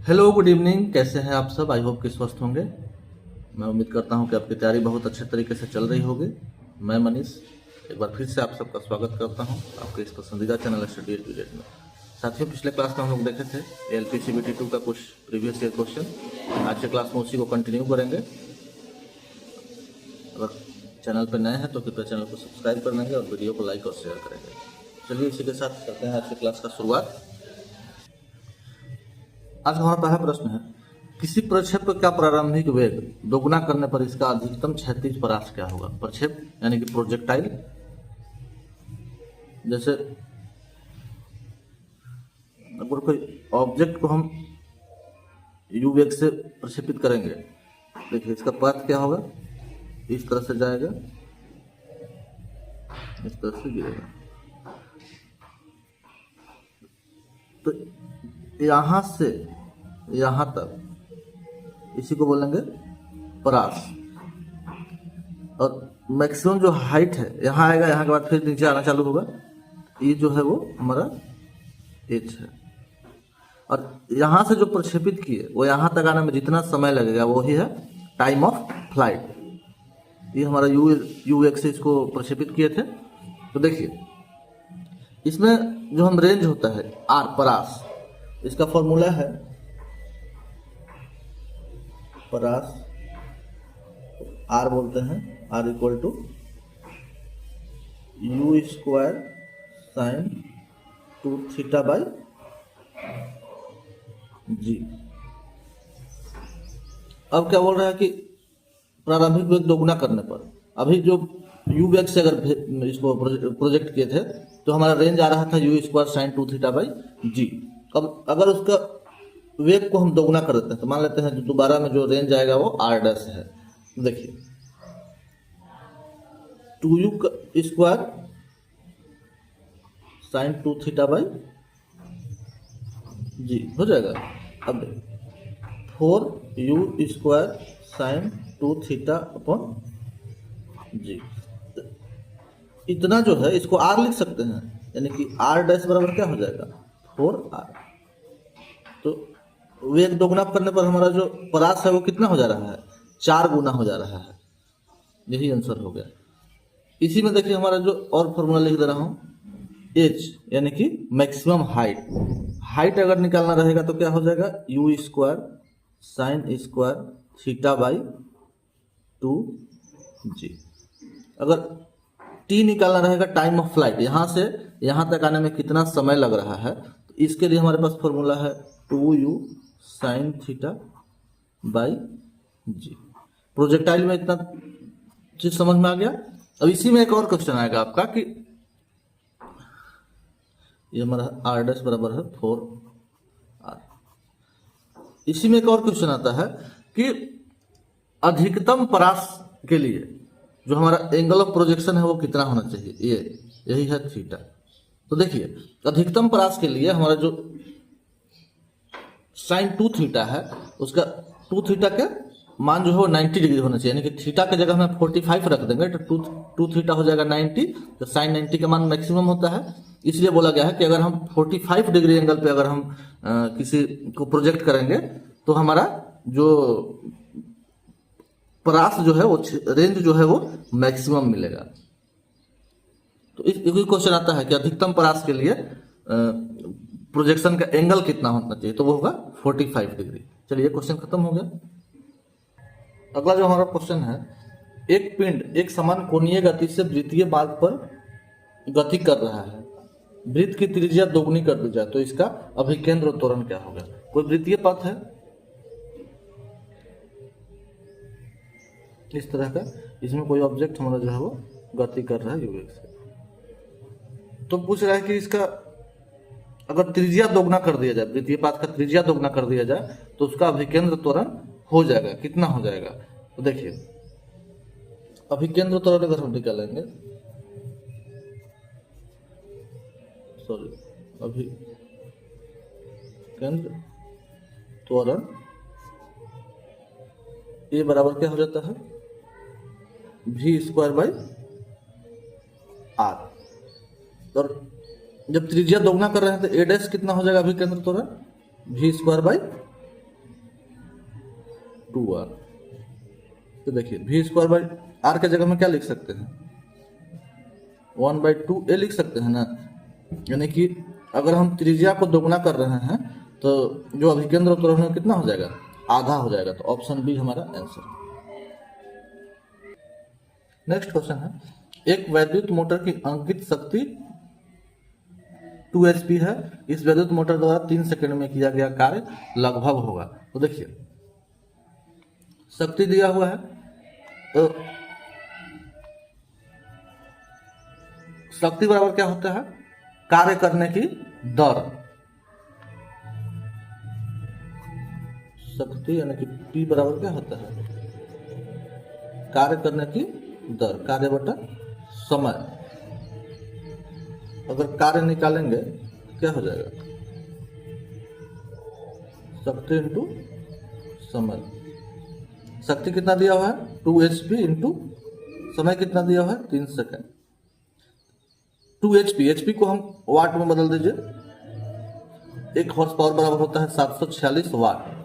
Hello good evening. कैसे हैं आप सब? आई होप कि स्वस्थ होंगे। मैं उम्मीद करता हूं कि आपकी तैयारी बहुत अच्छे तरीके से चल रही होगी। मैं मनीष एक बार फिर से आप सबका स्वागत करता हूं आपके इस पसंदीदा चैनल स्टडी पीरियड में। साथियों, पिछले क्लास में हम लोग देखे थे LPCBT2 का कुछ प्रीवियस ईयर क्वेश्चन। आज के क्लास में उसी को कंटिन्यू करेंगे। अगर चैनल पर नए हैं तो कृपया चैनल को सब्सक्राइब कर लेंगे और वीडियो को लाइक और शेयर करेंगे। चलिए इसी के साथ करते हैं आज की क्लास का शुरुआत। आज हमारा पहला प्रश्न है, किसी प्रक्षेप का प्रारंभिक वेग दोगुना करने पर इसका अधिकतम क्षैतिज परास क्या होगा? प्रक्षेप यानी कि प्रोजेक्टाइल। जैसे अगर कोई ऑब्जेक्ट को हम यू वेग से प्रक्षेपित करेंगे, देखिए इसका पथ क्या होगा, इस तरह से जाएगा, इस तरह से गिरेगा। तो यहां से यहां तक इसी को बोलेंगे परास। और मैक्सिमम जो हाइट है यहाँ आएगा, यहाँ के बाद फिर नीचे आना चालू होगा। ये जो है वो हमारा एच है। और यहाँ से जो प्रक्षेपित किए वो यहाँ तक आने में जितना समय लगेगा वही है टाइम ऑफ फ्लाइट। ये हमारा यू एक्स से इसको प्रक्षेपित किए थे। तो देखिए इसमें जो हम रेंज होता है आर परास, इसका फॉर्मूला है परास आर बोलते हैं, R equal to U square sine 2θ by g. अब क्या बोल रहा है कि प्रारंभिक वेग दोगुना करने पर, अभी जो यू वेग से अगर इसको प्रोजेक्ट किए थे तो हमारा रेंज आ रहा था you square sine 2θ by g. अब अगर उसका वेग को हम दोगुना कर देते हैं तो मान लेते हैं दोबारा में जो रेंज आएगा वो आर डैश है। देखिए 2u स्क्वायर साइन 2θ बाई जी हो जाएगा। अब 4u स्क्वायर साइन 2θ अपॉन जी। इतना जो है इसको आर लिख सकते हैं, यानी कि आर डैश बराबर क्या हो जाएगा 4r। तो वेग दोगुना करने पर हमारा जो परास है वो कितना हो जा रहा है, 4 गुना हो जा रहा है। यही आंसर हो गया। इसी में देखिए हमारा जो और फॉर्मूला लिख दे रहा हूं, h यानी कि मैक्सिमम हाइट। हाइट अगर निकालना रहेगा तो क्या हो जाएगा you square sine square theta by 2g। अगर टी निकालना रहेगा टाइम ऑफ फ्लाइट, यहां से यहां तक आने में कितना समय लग रहा है, तो इसके लिए हमारे पास फॉर्मूला है 2u sine theta by g. Projectile में इतना चीज समझ में आ गया। अब इसी में एक और क्वेश्चन आएगा आपका कि ये हमारा आर डैश बराबर है 4r। इसी में एक और क्वेश्चन आता है कि अधिकतम परास के लिए जो हमारा एंगल ऑफ प्रोजेक्शन है वो कितना होना चाहिए, ये यही है थीटा। तो देखिए अधिकतम परास के लिए हमारा जो साइन 2θ है उसका 2θ का मान जो है वो 90 डिग्री होना चाहिए, यानी कि थीटा के जगह में 45 रख देंगे तो 2θ हो जाएगा 90। तो साइन 90 का मान मैक्सिमम होता है, इसलिए बोला गया है कि अगर हम 45 डिग्री एंगल पे अगर हम किसी को प्रोजेक्ट करेंगे तो हमारा जो परास जो है वो रेंज जो है वो मैक्सिमम मिलेगा। तो इस क्वेश्चन आता है कि अधिकतम परास के लिए प्रोजेक्शन का एंगल कितना होना चाहिए, तो वो होगा 45 डिग्री। चलिए क्वेश्चन खत्म हो गया। अगला जो हमारा क्वेश्चन है, एक पिंड एक समान कोणीय गति से वृत्तीय मार्ग पर गति कर रहा है, वृत्त की त्रिज्या दोगुनी कर दी जाए तो इसका अभिकेंद्र त्वरण क्या होगा? कोई वृत्तीय पथ है इस तरह का, इसमें कोई ऑब्जेक्ट हमारा जो है वो गति कर रहा है यू वेग से। तो पूछ रहा है कि इसका अगर त्रिज्या दोगुना कर दिया जाए, वृत्तीय पथ का त्रिज्या दोगुना कर दिया जाए तो उसका अभिकेंद्र त्वरण हो जाएगा, कितना हो जाएगा? तो देखिए अभिकेंद्र त्वरण अगर हम निकालेंगे, सॉरी अभिकेंद्र त्वरण ये बराबर क्या हो जाता है v स्क्वायर बाई आर। और जब त्रिज्या दोगुना कर रहे हैं तो ए डैश कितना हो जाएगा अभिकेंद्र त्वरण v स्क्वायर बाई 2r। तो देखिए v स्क्वायर बाई r के जगह में क्या लिख सकते हैं, 1/2a लिख सकते हैं ना। यानी कि अगर हम त्रिज्या को दोगुना कर रहे हैं तो जो अभिकेंद्र उत्तरण में कितना हो जाएगा, आधा हो जाएगा। तो ऑप्शन बी हमारा आंसर। नेक्स्ट क्वेश्चन है, एक वैद्युत मोटर की अंकित शक्ति 2 HP है। इस वैद्युत मोटर द्वारा 3 सेकंड में किया गया कार्य लगभग होगा। तो देखिए शक्ति दिया हुआ है, तो शक्ति बराबर क्या होता है, कार्य करने की दर। शक्ति यानी कि P बराबर क्या होता है, कार्य करने की दर, कार्य बटा समय। अगर कार्य निकालेंगे क्या हो जाएगा, शक्ति इंटू समय। शक्ति कितना दिया हुआ है 2 HP इंटू समय कितना दिया हुआ है 3 सेकेंड। 2 HP, HP को हम वाट में बदल दीजिए। 1 हॉर्स पावर बराबर होता है 746 वाट।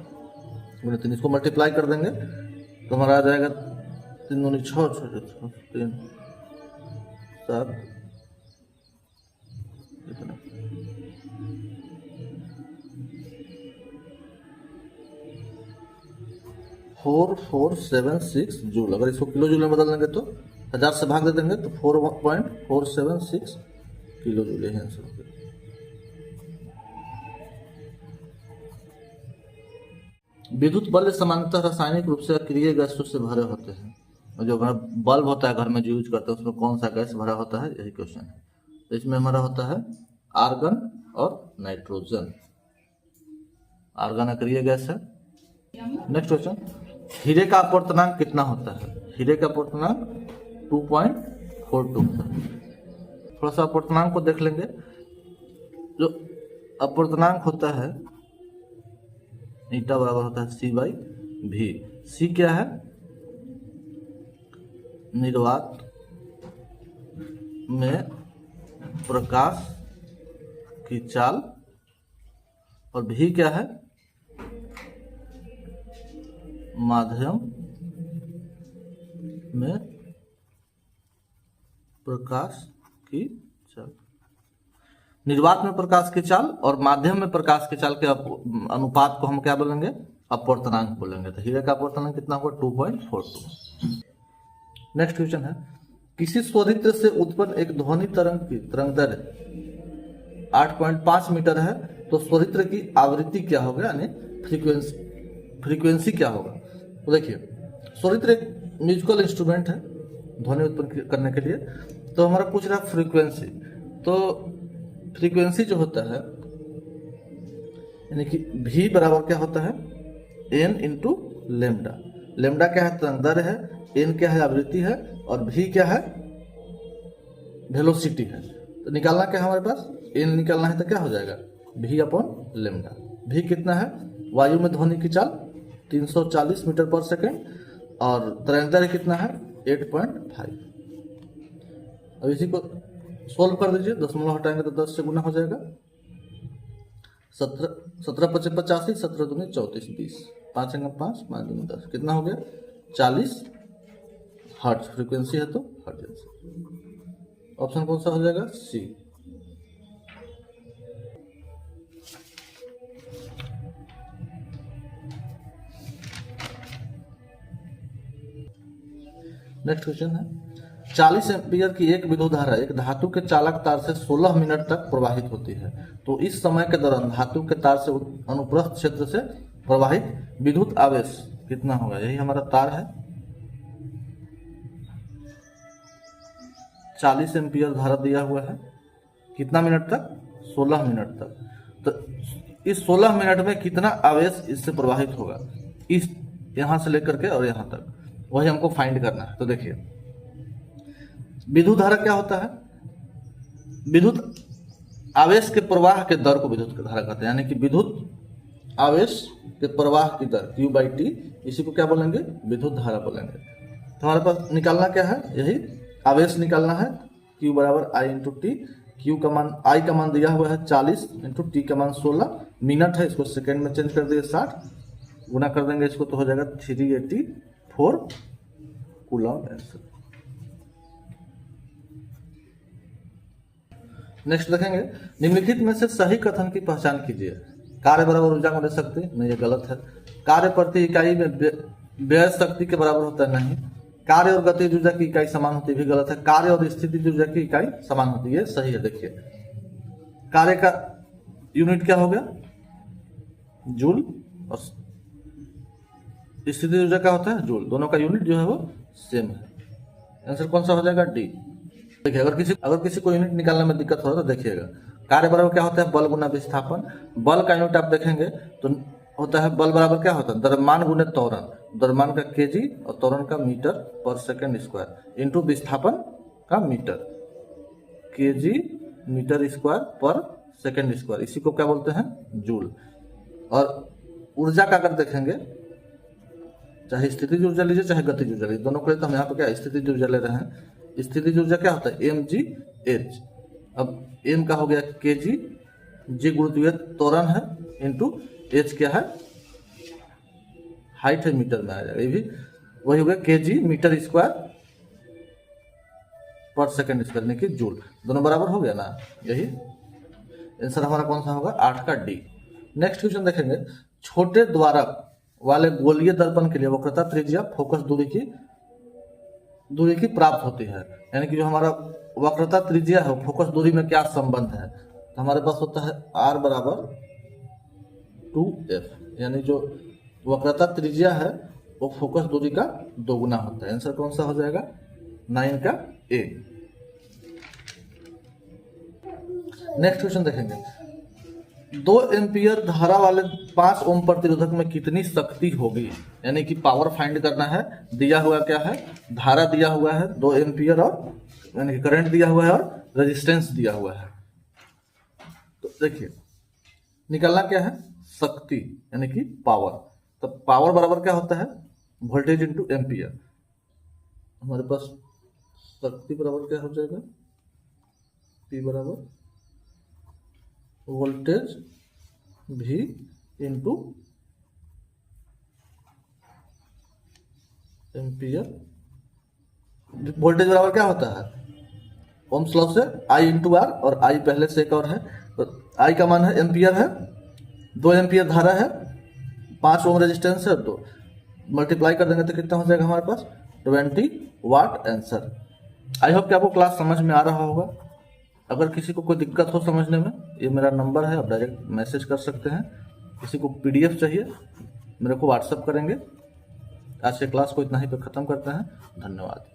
इसको मल्टीप्लाई कर देंगे तो हमारा आ जाएगा 3 दूनी 6, 3 7 कितना 4476 जूल। अगर इसको किलो जूल में बदल देंगे तो 1000 से भाग दे देंगे तो 4.476 किलो जूल। यही आंसर होगा। विद्युत बल्ब सामान्यतः रासायनिक रूप से अक्रिय गैसों से भरे होते हैं। और जो बल्ब होता है घर में जो यूज करते हैं उसमें कौन सा गैस भरा होता है, यही क्वेश्चन है। तो इसमें हमारा होता है आर्गन और नाइट्रोजन। आर्गन अक्रिय गैस है। नेक्स्ट क्वेश्चन, हीरे का अपवर्तनांक कितना होता है। हीरे का अपवर्तनांक 2.42 है। थोड़ा सा अपवर्तनांक को देख लेंगे। जो अपवर्तनांक होता है ईटा बराबर होता है C/V। C क्या है, निर्वात में प्रकाश की चाल, और V क्या है, माध्यम में प्रकाश की चाल। निर्वात में प्रकाश की चाल और माध्यम में प्रकाश की चाल के अनुपात को हम क्या बोलेंगे, अपवर्तनांक बोलेंगे। तो हीरे का अपवर्तनांक कितना होगा 2.42। नेक्स्ट क्वेश्चन है, किसी स्वरित्र से उत्पन्न एक ध्वनि तरंग की तरंग दैर्ध्य 8.5 मीटर है, तो स्वरित्र की आवृत्ति क्या होगा, यानी फ्रीक्वेंसी क्या होगा। तो देखिए स्वरित्र एक म्यूजिकल इंस्ट्रूमेंट है ध्वनि उत्पन्न करने के लिए। तो हमारा पूछ रहा है फ्रीक्वेंसी। तो फ्रीक्वेंसी जो होता है यानी कि V बराबर क्या होता है N इंटू लेमडा। लेमडा क्या है, तरंग दैर्ध्य है, N क्या है, आवृत्ति है, और V क्या है, वेलोसिटी है। तो निकालना क्या है हमारे पास, N निकालना है। तो क्या हो जाएगा V अपॉन लेमडा। V कितना है, वायु में ध्वनि की चाल 340 मीटर पर सेकेंड, और तरंग दैर्ध्य कितना है 8.5। अब इसी को सोल्व कर दीजिए, दशमलव हटाएंगे तो 10 से गुना हो जाएगा। 17 × 5 = 85, 17 दूनी 34, 20, 5 × 5 5 दूनी 10, कितना हो गया 40 हर्ट्ज। फ्रीक्वेंसी है तो हर्ट्ज। ऑप्शन कौन सा हो जाएगा, सी। नेक्स्ट क्वेश्चन है, 40 एम्पीयर की एक विद्युत धारा एक धातु के चालक तार से 16 मिनट तक प्रवाहित होती है। तो इस समय के दौरान धातु के तार से अनुप्रस्थ क्षेत्र से प्रवाहित विद्युत आवेश कितना होगा। यही हमारा तार है। 40 एम्पीयर धारा दिया हुआ है, कितना मिनट तक, 16 मिनट तक। तो इस 16 मिनट में कितना आवेश इससे प्रवाहित होगा, इस यहां से लेकर के और यहां तक, वही हमको फाइंड करना है। तो देखिए विद्युत धारा क्या होता है, विद्युत आवेश के प्रवाह के दर को विद्युत धारा कहते हैं। यानी कि विद्युत आवेश के प्रवाह की दर Q/T, इसी को क्या बोलेंगे, विद्युत धारा बोलेंगे। तो हमारे पास निकालना क्या है, यही आवेश निकालना है। Q बराबर I × T। Q का मान, I का मान दिया हुआ है 40 × T का मान 16 मिनट है, इसको सेकेंड में चेंज कर दिए 60, गुना कर देंगे इसको तो हो जाएगा 384 कूलम आंसर। नेक्स्ट देखेंगे, निम्नलिखित में से सही कथन की पहचान कीजिए। कार्य बराबर ऊर्जा में दे सकते नहीं, ये गलत है। कार्य प्रति इकाई में व्यय शक्ति के बराबर होता है, नहीं। कार्य और गतिज ऊर्जा की इकाई समान होती है, भी गलत है। कार्य और स्थितिज ऊर्जा की इकाई समान होती है, सही है। देखिए कार्य का यूनिट क्या हो गया, जूल, और स्थितिज ऊर्जा क्या होता है, जूल। दोनों का यूनिट जो है वो सेम है। आंसर कौन सा हो जाएगा, डी। देखिए अगर किसी को यूनिट निकालने में दिक्कत हो रहा है तो देखिएगा, कार्य बराबर क्या होता है, बल गुना विस्थापन। बल का यूनिट आप देखेंगे तो होता है, बल बराबर क्या होता है, द्रव्यमान गुने त्वरण। द्रव्यमान का केजी और त्वरण का मीटर पर सेकंड स्क्वायर इंटू विस्थापन का मीटर, केजी मीटर स्क्वायर पर सेकंड स्क्वायर, इसी को क्या बोलते हैं, जूल। और ऊर्जा का अगर देखेंगे, चाहे स्थितिज ऊर्जा लीजिए चाहे गतिज ऊर्जा लीजिए, दोनों के लिए तो हम यहाँ पे क्या स्थितिज ऊर्जा ले रहे हैं। स्थितिज ऊर्जा क्या होता है, mgh। अब m का हो गया kg, g गुरुत्वीय त्वरण है, इंटू h क्या है, हाइट है, मीटर में आ जाएगा। ये भी वही हो गया kg मीटर स्क्वायर पर सेकंड स्क्वायर, यानी कि जूल। दोनों बराबर हो गया ना, यही आंसर हमारा कौन सा होगा, 8 का डी। नेक्स्ट क्वेश्चन देखेंगे, छोटे द्वारक वाले गोलीय दर्पण के लिए वक्रता त्रिज्या फोकस दूरी की प्राप्त होती है। यानी कि जो हमारा वक्रता त्रिज्या है फोकस दूरी में क्या संबंध है, तो हमारे पास होता है r बराबर 2f, यानी जो वक्रता त्रिज्या है वो फोकस दूरी का दोगुना होता है। आंसर कौन सा हो जाएगा, 9 का ए। नेक्स्ट क्वेश्चन देखेंगे, 2 एम्पियर धारा वाले 5 ओम प्रतिरोधक में कितनी शक्ति होगी, यानी कि पावर फाइंड करना है। दिया हुआ क्या है, धारा दिया हुआ है 2 एम्पियर, और यानी कि करंट दिया हुआ है और रेजिस्टेंस दिया हुआ है। तो देखिए निकालना क्या है, शक्ति यानी कि पावर। तो पावर बराबर क्या होता है, वोल्टेज इंटू एम्पियर। हमारे पास शक्ति बराबर क्या हो जाएगा, P बराबर voltage V into ampere. Voltage बराबर क्या होता है, ओम्स लॉ से I इंटू आर, और I पहले से एक और है, तो I का मान है एम्पियर है, 2 एम्पियर धारा है, 5 ओम रेजिस्टेंस है, तो मल्टीप्लाई कर देंगे तो कितना हो जाएगा हमारे पास, 20 वाट आंसर। आई होप कि आपको क्लास समझ में आ रहा होगा। अगर किसी को कोई दिक्कत हो समझने में, ये मेरा नंबर है, आप डायरेक्ट मैसेज कर सकते हैं। किसी को PDF चाहिए मेरे को व्हाट्सअप करेंगे। आज के क्लास को इतना ही पे ख़त्म करते हैं, धन्यवाद।